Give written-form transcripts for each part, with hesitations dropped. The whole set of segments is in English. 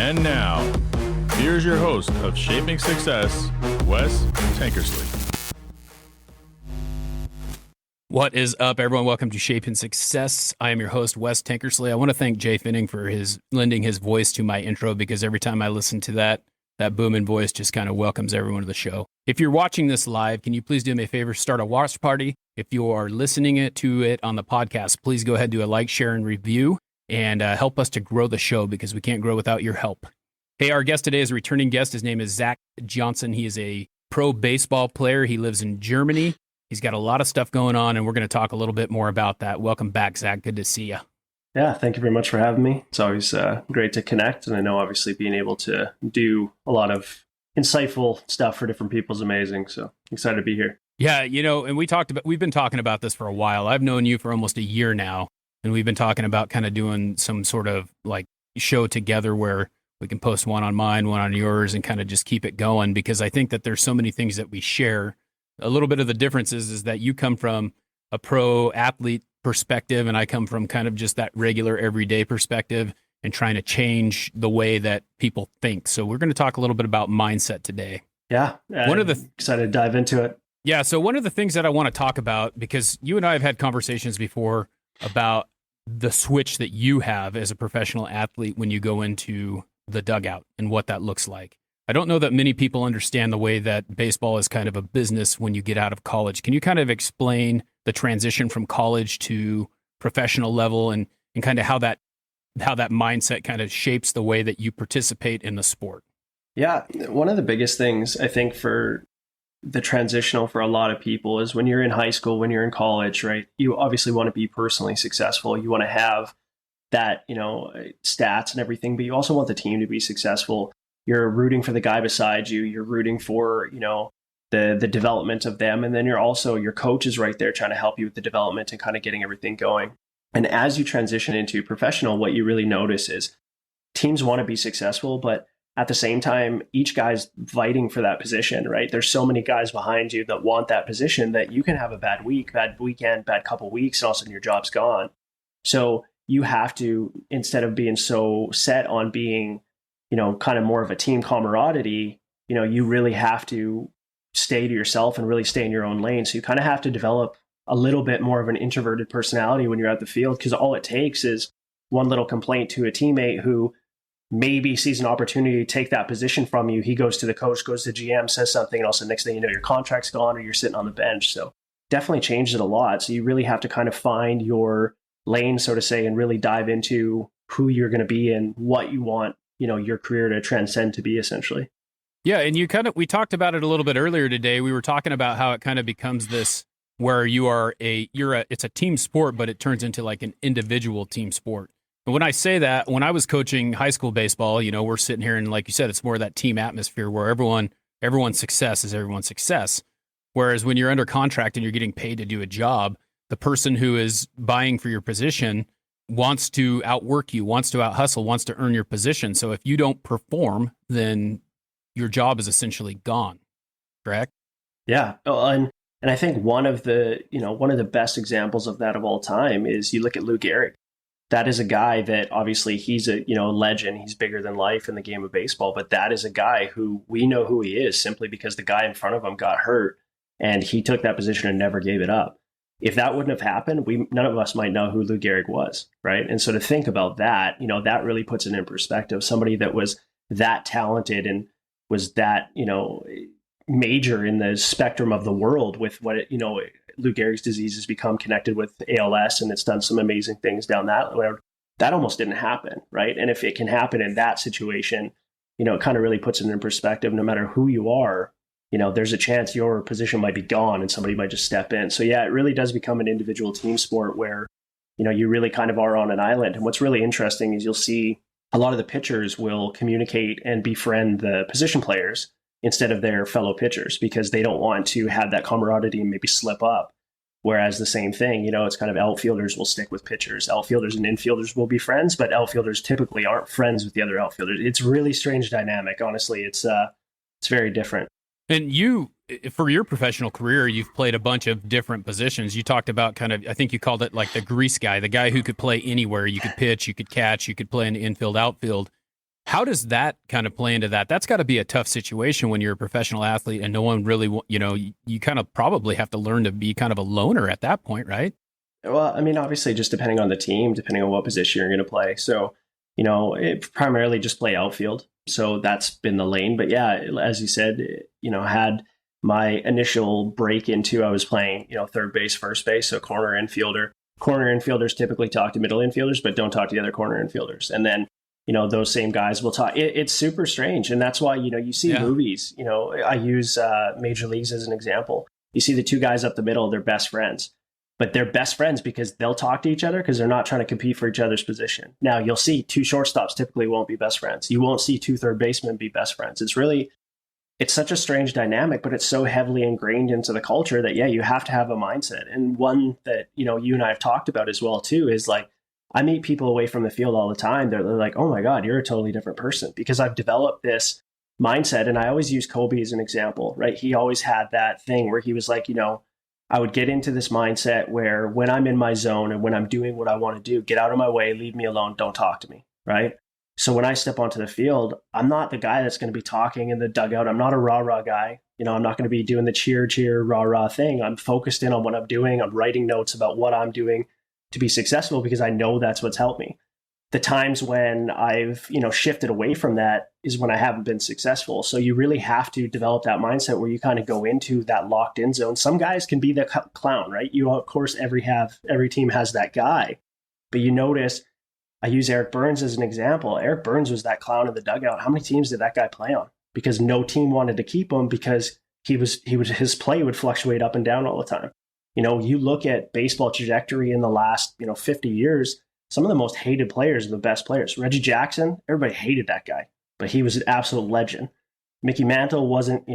And now, here's your host of Shaping Success, Wes Tankersley. What is up, everyone? Welcome to Shaping Success. I am your host, Wes Tankersley. I want to thank Jay Finning for lending his voice to my intro, because every time I listen to that booming voice just kind of welcomes everyone to the show. If you're watching this live, can you please do me a favor, start a watch party? If you are listening to it on the podcast, please go ahead and do a like, share, and review, and help us to grow the show, because we can't grow without your help. Hey, our guest today is a returning guest. His name is Zach Johnson. He is a pro baseball player. He lives in Germany. He's got a lot of stuff going on, and we're going to talk a little bit more about that. Welcome back, Zach. Good to see you. Yeah, thank you very much for having me. It's always great to connect, and I know obviously being able to do a lot of insightful stuff for different people is amazing. So excited to be here. Yeah, and we've been talking about this for a while. I've known you for almost a year now, and we've been talking about kind of doing some sort of like show together where we can post one on mine, one on yours, and kind of just keep it going, because I think that there's so many things that we share. A little bit of the difference is that you come from a pro athlete perspective, and I come from kind of just that regular everyday perspective and trying to change the way that people think. So we're going to talk a little bit about mindset today. Yeah. Excited to dive into it. Yeah. So one of the things that I want to talk about, because you and I have had conversations before about the switch that you have as a professional athlete when you go into the dugout and what that looks like. I don't know that many people understand the way that baseball is kind of a business when you get out of college. Can you kind of explain the transition from college to professional level, and kind of how that mindset kind of shapes the way that you participate in the sport? Yeah. One of the biggest things I think for the transitional for a lot of people is when you're in high school, when you're in college, right? You obviously want to be personally successful. You want to have that, stats and everything, but you also want the team to be successful. You're rooting for the guy beside you. You're rooting for, the development of them. And then your coach is right there trying to help you with the development and kind of getting everything going. And as you transition into professional, what you really notice is teams want to be successful, but at the same time, each guy's fighting for that position, right? There's so many guys behind you that want that position that you can have a bad week, bad weekend, bad couple weeks, and all of a sudden your job's gone. So you have to, instead of being so set on being, kind of more of a team camaraderie, you really have to stay to yourself and really stay in your own lane. So you kind of have to develop a little bit more of an introverted personality when you're at the field, because all it takes is one little complaint to a teammate who maybe sees an opportunity to take that position from you. He goes to the coach, goes to the GM, says something, and also next thing you know, your contract's gone or you're sitting on the bench. So definitely changed it a lot. So you really have to kind of find your lane, so to say, and really dive into who you're going to be and what you want, your career to transcend to be, essentially. Yeah. And we talked about it a little bit earlier today. We were talking about how it kind of becomes this where it's a team sport, but it turns into like an individual team sport. And when I say that, when I was coaching high school baseball, we're sitting here and like you said, it's more of that team atmosphere where everyone's success is everyone's success. Whereas when you're under contract and you're getting paid to do a job, the person who is buying for your position wants to outwork you, wants to out-hustle, wants to earn your position. So if you don't perform, then your job is essentially gone. Correct? Yeah. And I think one of the best examples of that of all time is you look at Lou Gehrig. That is a guy that obviously he's a legend. He's bigger than life in the game of baseball, but that is a guy who we know who he is simply because the guy in front of him got hurt and he took that position and never gave it up. If that wouldn't have happened, none of us might know who Lou Gehrig was, right? And so to think about that, that really puts it in perspective. Somebody that was that talented and was that, major in the spectrum of the world with what Lou Gehrig's disease has become connected with ALS, and it's done some amazing things down that road. That almost didn't happen, right? And if it can happen in that situation, it kind of really puts it in perspective. No matter who you are, there's a chance your position might be gone and somebody might just step in. So yeah, it really does become an individual team sport where, you really kind of are on an island. And what's really interesting is you'll see a lot of the pitchers will communicate and befriend the position players instead of their fellow pitchers, because they don't want to have that camaraderie and maybe slip up. Whereas the same thing, it's kind of outfielders will stick with pitchers. Outfielders and infielders will be friends, but outfielders typically aren't friends with the other outfielders. It's really strange dynamic. Honestly, it's very different. And you, for your professional career, you've played a bunch of different positions. You talked about kind of, I think you called it like the grease guy, the guy who could play anywhere. You could pitch, you could catch, you could play in the infield, outfield. How does that kind of play into that? That's got to be a tough situation when you're a professional athlete and no one really, you kind of probably have to learn to be kind of a loner at that point, right? Well, I mean, obviously, just depending on the team, depending on what position you're going to play. So, it primarily just play outfield. So that's been the lane. But yeah, as you said, had my initial break into, I was playing, third base, first base, so corner infielder. Corner infielders typically talk to middle infielders, but don't talk to the other corner infielders. And then, those same guys will talk. It's super strange. And that's why, you see movies, I use Major Leagues as an example. You see the two guys up the middle, they're best friends. But they're best friends because they'll talk to each other because they're not trying to compete for each other's position. Now, you'll see two shortstops typically won't be best friends. You won't see two third basemen be best friends. It's such a strange dynamic, but it's so heavily ingrained into the culture that, you have to have a mindset. And one that, you and I have talked about as well, too, is like, I meet people away from the field all the time. They're like, oh my God, you're a totally different person, because I've developed this mindset. And I always use Kobe as an example, right? He always had that thing where he was like, I would get into this mindset where when I'm in my zone and when I'm doing what I want to do, get out of my way, leave me alone, don't talk to me, right? So when I step onto the field, I'm not the guy that's going to be talking in the dugout. I'm not a rah-rah guy. I'm not going to be doing the cheer, rah-rah thing. I'm focused in on what I'm doing. I'm writing notes about what I'm doing to be successful because I know that's what's helped me. The times when I've, shifted away from that is when I haven't been successful. So you really have to develop that mindset where you kind of go into that locked in zone. Some guys can be the clown, right? Of course, every team has that guy. But you notice, I use Eric Burns as an example. Eric Burns was that clown in the dugout. How many teams did that guy play on? Because no team wanted to keep him because his play would fluctuate up and down all the time. You look at baseball trajectory in the last, 50 years, some of the most hated players are the best players. Reggie Jackson, everybody hated that guy, but he was an absolute legend. Mickey Mantle wasn't,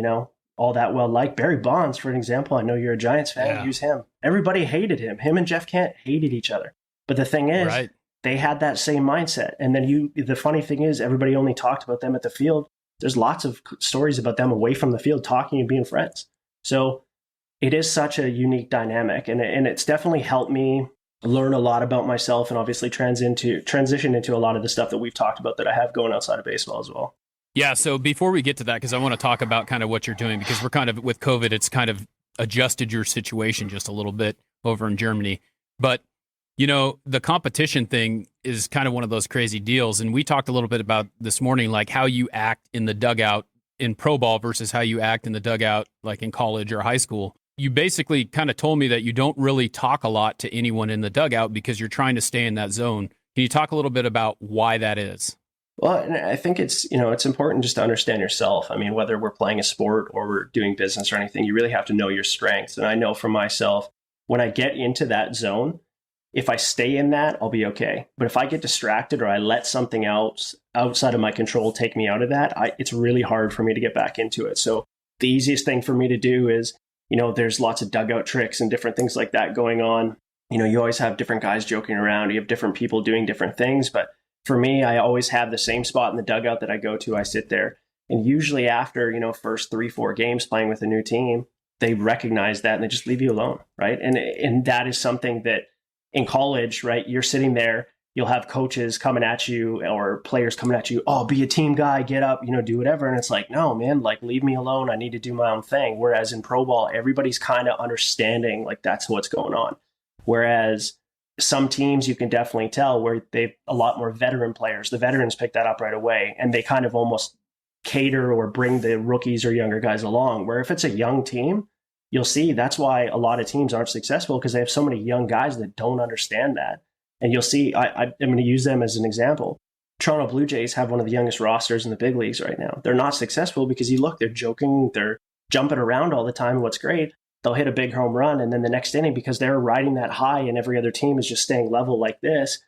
all that well liked. Barry Bonds, for an example, I know you're a Giants fan, use him. Everybody hated him. Him and Jeff Kent hated each other. But the thing is, they had that same mindset. And then the funny thing is, everybody only talked about them at the field. There's lots of stories about them away from the field talking and being friends. So it is such a unique dynamic. And it's definitely helped me learn a lot about myself and obviously transition into a lot of the stuff that we've talked about that I have going outside of baseball as well. Yeah. So before we get to that, because I want to talk about kind of what you're doing, because we're kind of with COVID, it's kind of adjusted your situation just a little bit over in Germany. But, the competition thing is kind of one of those crazy deals. And we talked a little bit about this morning, like how you act in the dugout in pro ball versus how you act in the dugout, like in college or high school. You basically kind of told me that you don't really talk a lot to anyone in the dugout because you're trying to stay in that zone. Can you talk a little bit about why that is? Well, and I think it's important just to understand yourself. I mean, whether we're playing a sport or we're doing business or anything, you really have to know your strengths. And I know for myself, when I get into that zone, if I stay in that, I'll be okay. But if I get distracted or I let something else outside of my control take me out of that, it's really hard for me to get back into it. So the easiest thing for me to do is, there's lots of dugout tricks and different things like that going on. You always have different guys joking around. You have different people doing different things. But for me, I always have the same spot in the dugout that I go to. I sit there. And usually after, first 3-4 games playing with a new team, they recognize that and they just leave you alone, right? And that is something that in college, right, you're sitting there, you'll have coaches coming at you or players coming at you, oh, be a team guy, get up, do whatever. And it's like, no, man, like, leave me alone. I need to do my own thing. Whereas in pro ball, everybody's kind of understanding, like, that's what's going on. Whereas some teams, you can definitely tell where they've a lot more veteran players. The veterans pick that up right away and they kind of almost cater or bring the rookies or younger guys along. Where if it's a young team, you'll see that's why a lot of teams aren't successful, because they have so many young guys that don't understand that. And you'll see, I'm going to use them as an example. Toronto Blue Jays have one of the youngest rosters in the big leagues right now. They're not successful because they're joking, they're jumping around all the time. What's great, they'll hit a big home run, and then the next inning, because they're riding that high and every other team is just staying level like this,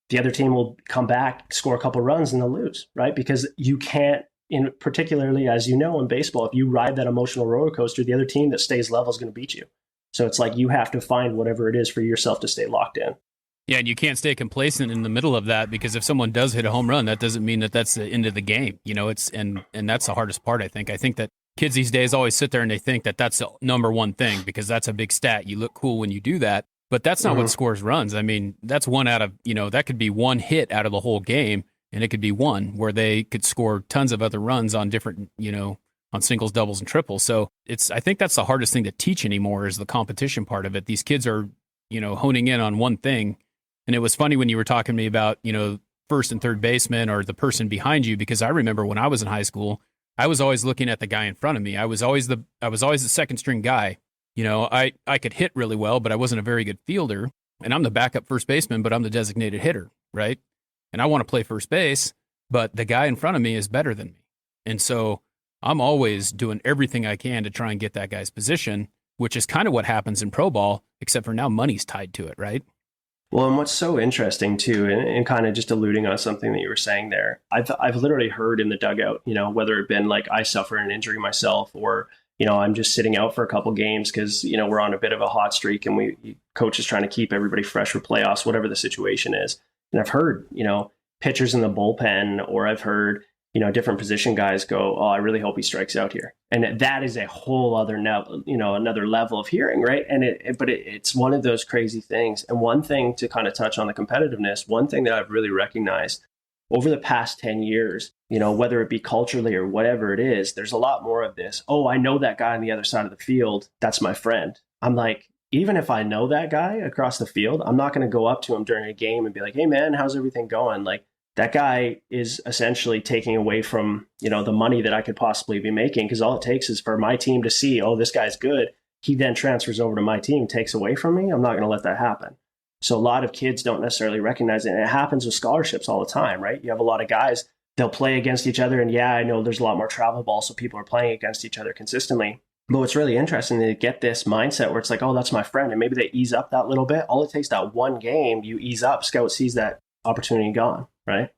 the other team will come back, score a couple runs, and they'll lose, right? Because you can't, particularly as you know in baseball, if you ride that emotional roller coaster, the other team that stays level is going to beat you. So it's like you have to find whatever it is for yourself to stay locked in. Yeah, and you can't stay complacent in the middle of that, because if someone does hit a home run, that doesn't mean that that's the end of the game. And that's the hardest part, I think. I think that kids these days always sit there and they think that that's the number one thing, because that's a big stat. You look cool when you do that, but that's not what scores runs. I mean, that's one out of, that could be one hit out of the whole game. and it could be one where they could score tons of other runs on different, on singles, doubles, and triples. So I think that's the hardest thing to teach anymore is the competition part of it. These kids are, honing in on one thing. And it was funny when you were talking to me about, first and third baseman or the person behind you, because I remember when I was in high school, I was always looking at the guy in front of me. I was always the second string guy. I could hit really well, but I wasn't a very good fielder. And I'm the backup first baseman, but I'm the designated hitter, right? And I want to play first base, but the guy in front of me is better than me. And so I'm always doing everything I can to try and get that guy's position, which is kind of what happens in pro ball, except for now money's tied to it, right? Well, and what's so interesting too, and kind of just alluding on something that you were saying there, I've literally heard in the dugout, whether it been like I suffer an injury myself or, I'm just sitting out for a couple games because, we're on a bit of a hot streak and coach is trying to keep everybody fresh for playoffs, whatever the situation is. And I've heard, pitchers in the bullpen, or I've heard, different position guys go, oh, I really hope he strikes out here. And that is a whole other, another level of hearing, right? And it's one of those crazy things. And one thing to kind of touch on the competitiveness, one thing that I've really recognized over the past 10 years, whether it be culturally or whatever it is, there's a lot more of this. Oh, I know that guy on the other side of the field. That's my friend. I'm like, even if I know that guy across the field, I'm not going to go up to him during a game and be like, hey man, how's everything going? Like, that guy is essentially taking away from, the money that I could possibly be making, because all it takes is for my team to see, oh, this guy's good. He then transfers over to my team, takes away from me. I'm not going to let that happen. So a lot of kids don't necessarily recognize it. And it happens with scholarships all the time, right? You have a lot of guys, they'll play against each other. And yeah, I know there's a lot more travel ball, so people are playing against each other consistently. But what's really interesting, they get this mindset where it's like, oh, that's my friend. And maybe they ease up that little bit. All it takes that one game, you ease up, scout sees that opportunity gone, right?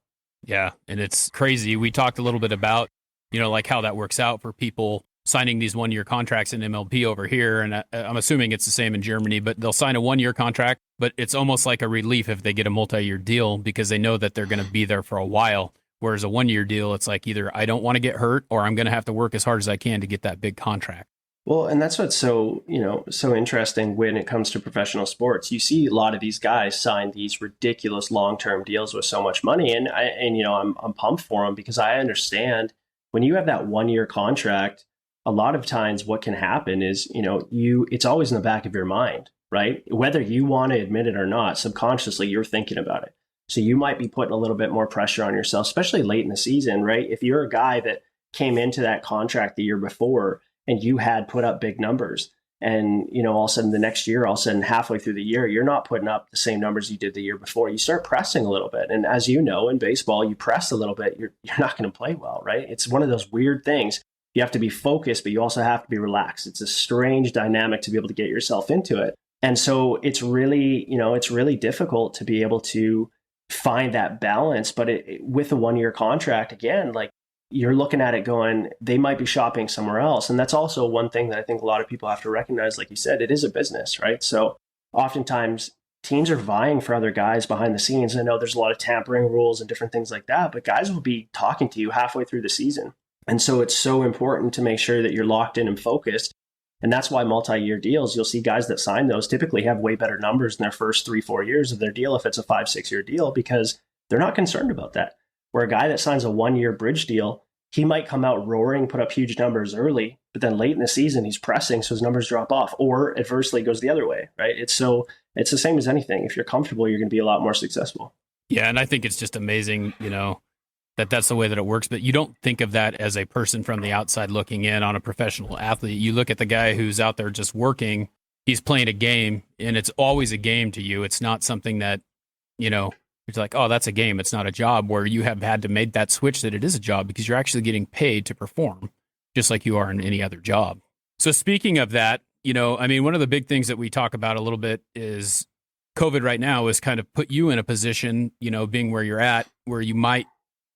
Yeah. And it's crazy. We talked a little bit about, like how that works out for people signing these 1-year contracts in MLB over here. And I'm assuming it's the same in Germany, but they'll sign a 1-year contract, but it's almost like a relief if they get a multi-year deal because they know that they're going to be there for a while. Whereas a 1-year deal, it's like either I don't want to get hurt or I'm going to have to work as hard as I can to get that big contract. Well, and that's what's so interesting when it comes to professional sports. You see a lot of these guys sign these ridiculous long-term deals with so much money, and I'm pumped for them because I understand when you have that 1-year contract, a lot of times what can happen is, it's always in the back of your mind, right? Whether you want to admit it or not, subconsciously you're thinking about it. So you might be putting a little bit more pressure on yourself, especially late in the season, right? If you're a guy that came into that contract the year before and you had put up big numbers and, all of a sudden the next year, all of a sudden halfway through the year, you're not putting up the same numbers you did the year before. You start pressing a little bit. And as you know, in baseball, you press a little bit, you're not going to play well, right? It's one of those weird things. You have to be focused, but you also have to be relaxed. It's a strange dynamic to be able to get yourself into it. And so it's really, it's really difficult to be able to find that balance. But with a 1-year contract, again, like, you're looking at it going, they might be shopping somewhere else. And that's also one thing that I think a lot of people have to recognize. Like you said, it is a business, right? So oftentimes teams are vying for other guys behind the scenes. I know there's a lot of tampering rules and different things like that, but guys will be talking to you halfway through the season. And so it's so important to make sure that you're locked in and focused. And that's why multi-year deals, you'll see guys that sign those typically have way better numbers in their first 3-4 years of their deal if it's a 5-6 year deal, because they're not concerned about that. Where a guy that signs a 1-year bridge deal, he might come out roaring, put up huge numbers early, but then late in the season, he's pressing, so his numbers drop off, or adversely goes the other way, right? It's the same as anything. If you're comfortable, you're going to be a lot more successful. Yeah, and I think it's just amazing, that's the way that it works. But you don't think of that as a person from the outside looking in on a professional athlete. You look at the guy who's out there just working, he's playing a game, and it's always a game to you. It's not something that, it's like, oh, that's a game. It's not a job, where you have had to make that switch that it is a job because you're actually getting paid to perform just like you are in any other job. So speaking of that, one of the big things that we talk about a little bit is COVID right now is kind of put you in a position, being where you're at, where you might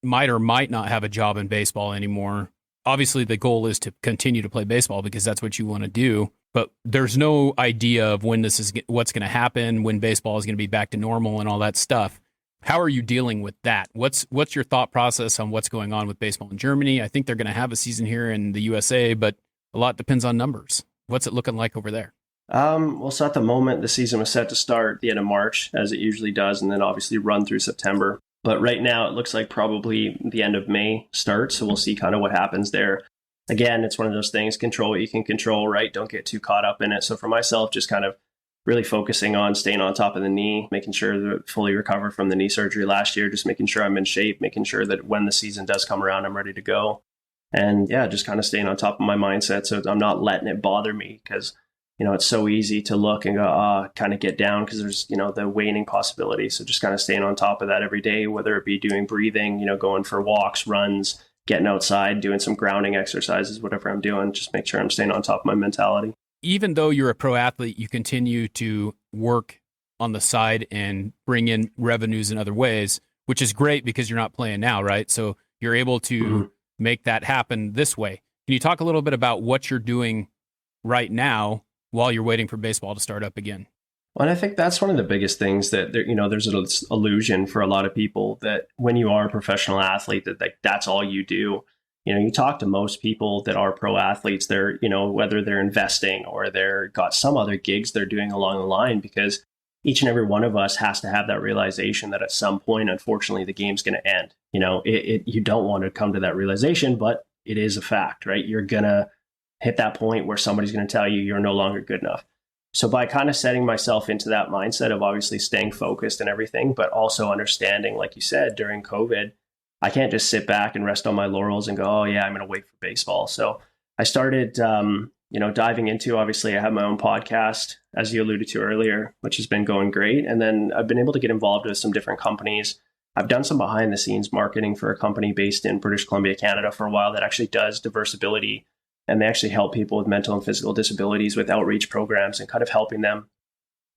or might not have a job in baseball anymore. Obviously, the goal is to continue to play baseball because that's what you want to do. But there's no idea of when what's going to happen, when baseball is going to be back to normal and all that stuff. How are you dealing with that? What's your thought process on what's going on with baseball in Germany? I think they're going to have a season here in the USA, but a lot depends on numbers. What's it looking like over there? So at the moment, the season was set to start the end of March, as it usually does, and then obviously run through September. But right now it looks like probably the end of May start. So we'll see kind of what happens there. Again, it's one of those things, control what you can control, right? Don't get too caught up in it. So for myself, just kind of really focusing on staying on top of the knee, making sure that fully recovered from the knee surgery last year, just making sure I'm in shape, making sure that when the season does come around, I'm ready to go. And yeah, just kind of staying on top of my mindset. So I'm not letting it bother me because, it's so easy to look and go, kind of get down because there's, the waning possibility. So just kind of staying on top of that every day, whether it be doing breathing, going for walks, runs, getting outside, doing some grounding exercises, whatever I'm doing, just make sure I'm staying on top of my mentality. Even though you're a pro athlete, you continue to work on the side and bring in revenues in other ways, which is great because you're not playing now, right? So you're able to make that happen this way. Can you talk a little bit about what you're doing right now while you're waiting for baseball to start up again? Well, and I think that's one of the biggest things that there's an illusion for a lot of people that when you are a professional athlete, that's all you do. You talk to most people that are pro athletes, they're, whether they're investing or they're got some other gigs they're doing along the line, because each and every one of us has to have that realization that at some point, unfortunately, the game's going to end. You don't want to come to that realization, but it is a fact, right? You're going to hit that point where somebody's going to tell you you're no longer good enough. So by kind of setting myself into that mindset of obviously staying focused and everything, but also understanding, like you said, during COVID, I can't just sit back and rest on my laurels and go, oh yeah, I'm going to wait for baseball. So I started, diving into, obviously I have my own podcast, as you alluded to earlier, which has been going great. And then I've been able to get involved with some different companies. I've done some behind the scenes marketing for a company based in British Columbia, Canada for a while that actually does diversibility. And they actually help people with mental and physical disabilities with outreach programs and kind of helping them,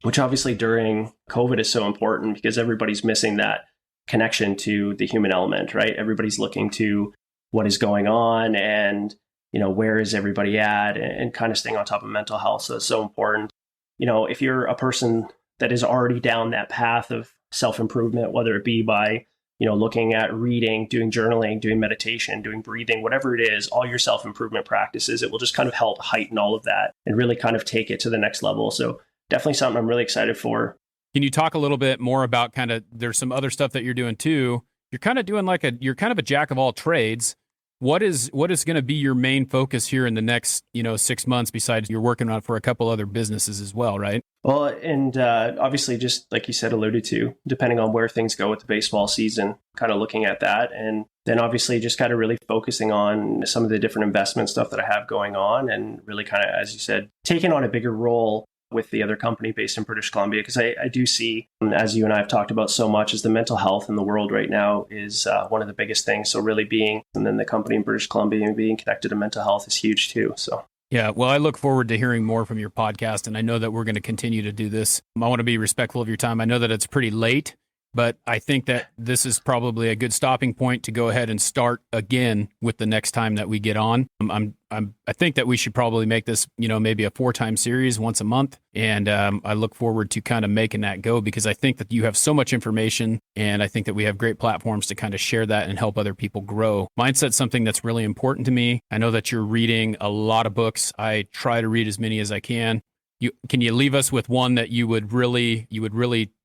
which obviously during COVID is so important because everybody's missing that connection to the human element, right? Everybody's looking to what is going on and, where is everybody at and kind of staying on top of mental health. So it's so important. If you're a person that is already down that path of self-improvement, whether it be by looking at reading, doing journaling, doing meditation, doing breathing, whatever it is, all your self-improvement practices, it will just kind of help heighten all of that and really kind of take it to the next level. So definitely something I'm really excited for. Can you talk a little bit more about there's some other stuff that you're doing too. You're kind of doing you're kind of a jack of all trades. What is going to be your main focus here in the next, 6 months, besides you're working on for a couple other businesses as well, right? Well, and obviously, just like you said, alluded to, depending on where things go with the baseball season, kind of looking at that. And then obviously just kind of really focusing on some of the different investment stuff that I have going on and really kind of, as you said, taking on a bigger role with the other company based in British Columbia, because I do see, as you and I have talked about so much, is the mental health in the world right now is one of the biggest things. So really and then the company in British Columbia and being connected to mental health is huge too. So yeah, well, I look forward to hearing more from your podcast, and I know that we're going to continue to do this. I want to be respectful of your time. I know that it's pretty late, but I think that this is probably a good stopping point to go ahead and start again with the next time that we get on. I think that we should probably make this, maybe a 4-time series once a month. And I look forward to kind of making that go because I think that you have so much information and I think that we have great platforms to kind of share that and help other people grow. Mindset's something that's really important to me. I know that you're reading a lot of books. I try to read as many as I can. Can you leave us with one that you would really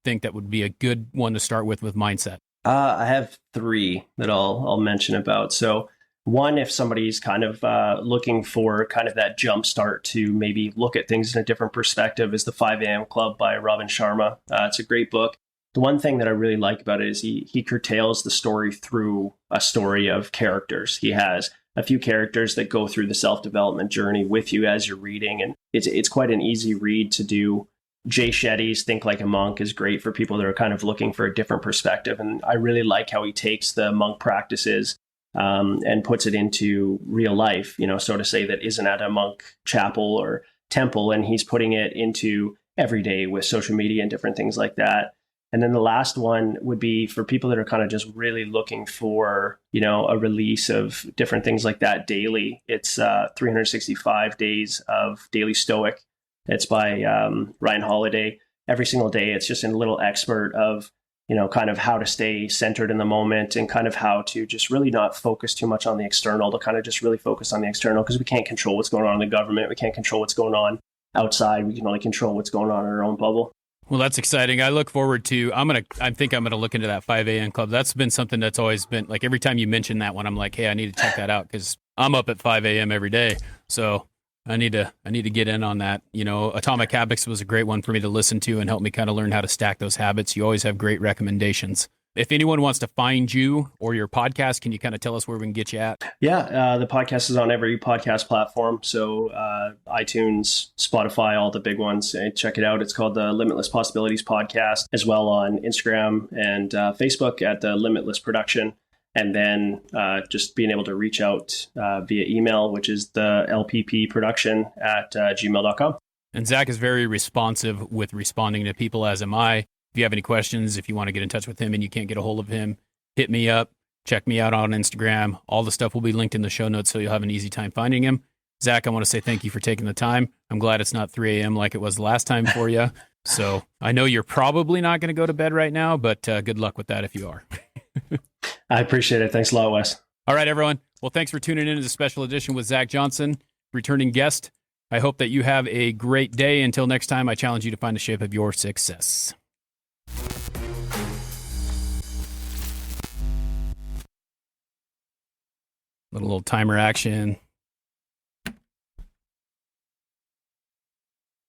think that would be a good one to start with mindset? I have 3 that I'll mention about. So one, if somebody's kind of looking for kind of that jump start to maybe look at things in a different perspective, is the 5 a.m. Club by Robin Sharma. It's a great book. The one thing that I really like about it is he curtails the story through a story of characters. He has a few characters that go through the self-development journey with you as you're reading. And it's quite an easy read to do. Jay Shetty's Think Like a Monk is great for people that are kind of looking for a different perspective. And I really like how he takes the monk practices and puts it into real life, so to say, that isn't at a monk chapel or temple. And he's putting it into everyday with social media and different things like that. And then the last one would be for people that are kind of just really looking for, a release of different things like that daily. It's 365 Days of Daily Stoic. It's by Ryan Holiday. Every single day, it's just a little expert of, kind of how to stay centered in the moment and kind of how to just really not focus too much on the external, to kind of just really focus on the external, because we can't control what's going on in the government. We can't control what's going on outside. We can only control what's going on in our own bubble. Well, that's exciting. I look forward to, I think I'm going to look into that 5 a.m. club. That's been something that's always been like, every time you mention that one, I'm like, hey, I need to check that out because I'm up at 5 a.m. every day. So I need to get in on that. You know, Atomic Habits was a great one for me to listen to and help me kind of learn how to stack those habits. You always have great recommendations. If anyone wants to find you or your podcast, can you kind of tell us where we can get you at? Yeah, the podcast is on every podcast platform. So iTunes, Spotify, all the big ones. Check it out. It's called the Limitless Possibilities Podcast, as well on Instagram and Facebook at the Limitless Production. And then just being able to reach out via email, which is the lppproduction@gmail.com. And Zach is very responsive with responding to people, as am I. If you have any questions, if you want to get in touch with him and you can't get a hold of him, hit me up. Check me out on Instagram. All the stuff will be linked in the show notes, so you'll have an easy time finding him. Zach, I want to say thank you for taking the time. I'm glad it's not 3 a.m. like it was the last time for you. So I know you're probably not going to go to bed right now, but good luck with that if you are. I appreciate it. Thanks a lot, Wes. All right, everyone. Well, thanks for tuning in to the special edition with Zach Johnson, returning guest. I hope that you have a great day. Until next time, I challenge you to find the shape of your success. Little timer action.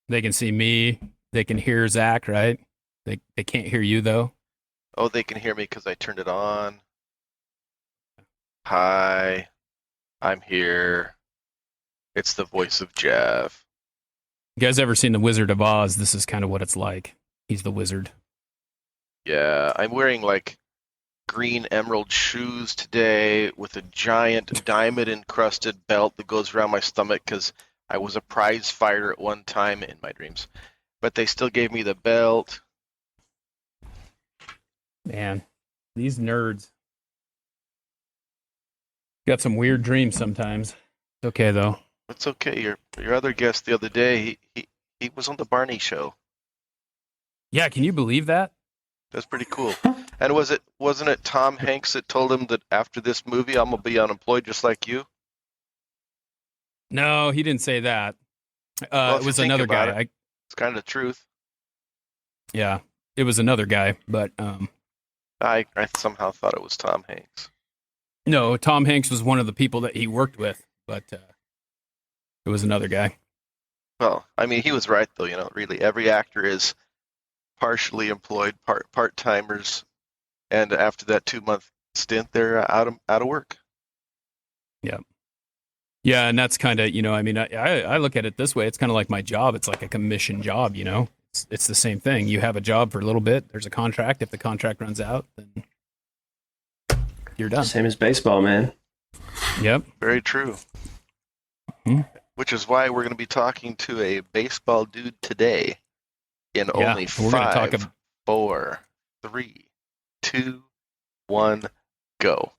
They can see me. They can hear Zach, right? They can't hear you, though. Oh, they can hear me because I turned it on. Hi, I'm here. It's the voice of Jeff. You guys ever seen The Wizard of Oz? This is kind of what it's like. He's the wizard. Yeah, I'm wearing like green emerald shoes today with a giant diamond encrusted belt that goes around my stomach because I was a prize fighter at one time in my dreams. But they still gave me the belt. Man, these nerds got some weird dreams sometimes. It's okay, though. It's okay. Your other guest the other day, he was on the Barney show. Yeah, can you believe that? That's pretty cool. And wasn't it Tom Hanks that told him that after this movie I'm gonna be unemployed just like you? No, he didn't say that. Well, it was another guy. It's kind of the truth. Yeah, it was another guy, but I somehow thought it was Tom Hanks. no, Tom Hanks was one of the people that he worked with, but it was another guy. Well, I mean, he was right though. You know, really, every actor is partially employed, part-timers, and after that 2-month stint, they're out of work. Yeah. Yeah, and that's kind of, I mean, I look at it this way. It's kind of like my job. It's like a commission job, It's the same thing. You have a job for a little bit. There's a contract. If the contract runs out, then you're done. Same as baseball, man. Yep. Very true. Mm-hmm. Which is why we're going to be talking to a baseball dude today in only 5, 4, 3, 2, 1, go.